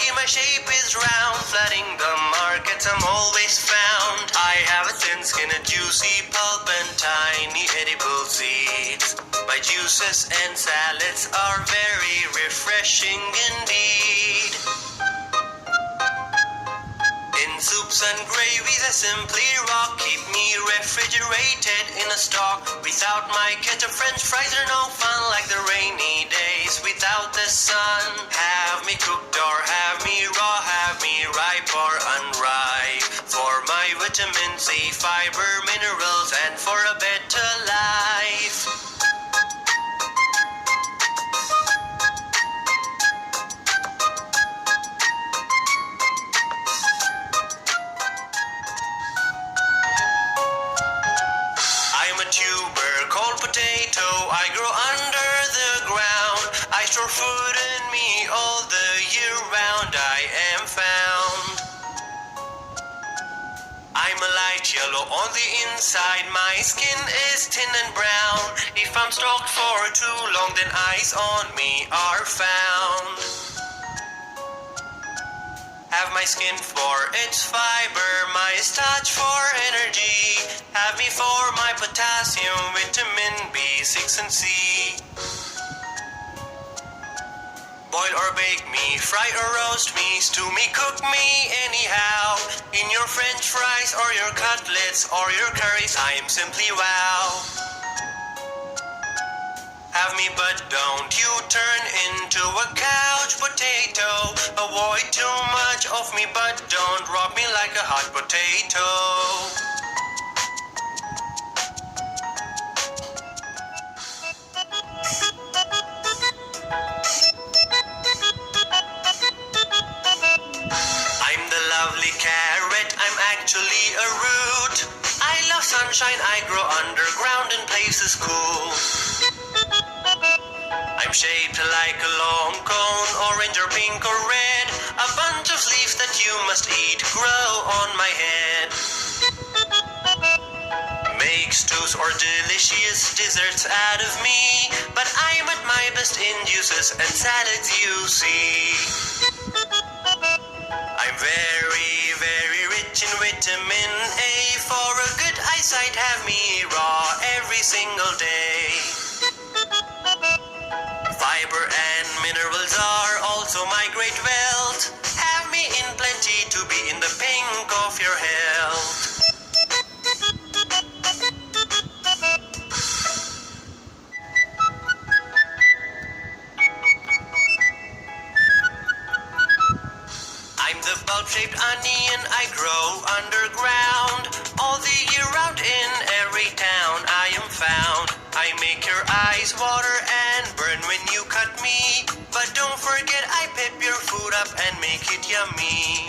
Yeah, my shape is round, flooding the markets I'm always found. I have a thin skin, a juicy pulp, and tiny edible seeds. My juices and salads are very refreshing indeed. In soups and gravies I simply rock, keep me refrigerated in a stock. Without my ketchup, french fries are no fun, like the rainy days without the sun. Have me cooked or have me raw, have me ripe or unripe. For my vitamin C, fiber, minerals, and for a better life. Tuber called potato, I grow under the ground. I store food in me all the year round. I am found. I'm a light yellow on the inside, my skin is thin and brown. If I'm stalked for too long, then eyes on me are found. Have my skin for its fiber, my starch for energy. Have me for my potassium, vitamin B6 and C. Boil or bake me, fry or roast me, stew me, cook me anyhow. In your french fries or your cutlets or your curries, I am simply wow. Have me, but don't you turn into a couch potato. Avoid too much of me, but don't rock me like a hot potato. I'm the lovely carrot, I'm actually a root. I love sunshine, I grow underground in places cool. I'm shaped like a long cone, orange or pink or red. A bunch of leaves that you must eat grow on my head. Make stews or delicious desserts out of me, but I'm at my best in juices and salads, you see. I'm very, very rich in vitamin A. For a good eyesight, have me raw every single day. Fiber and minerals are also my great wealth. Have me in plenty to be in the pink of your health. I'm the bulb-shaped onion, I grow underground. All the year round in every town I am found. I make your eyes water and burn when you cut me. But don't forget I pep your food up and make it yummy.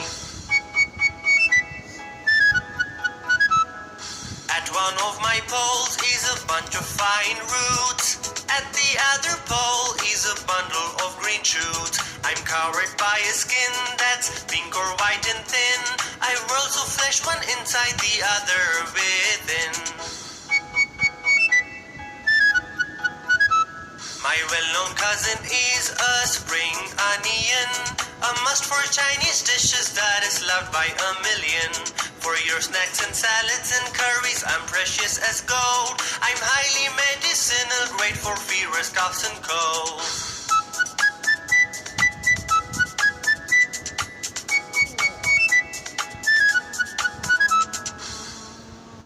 At one of my poles is a bunch of fine roots. At the other pole is a bundle of green shoots. I'm covered by a skin that's pink or white and thin. I roll so flesh one inside the other within. My well-known cousin is a spring onion, a must for Chinese dishes that is loved by a million. For your snacks and salads and curries, I'm precious as gold. I'm highly medicinal, great for fevers, coughs and colds.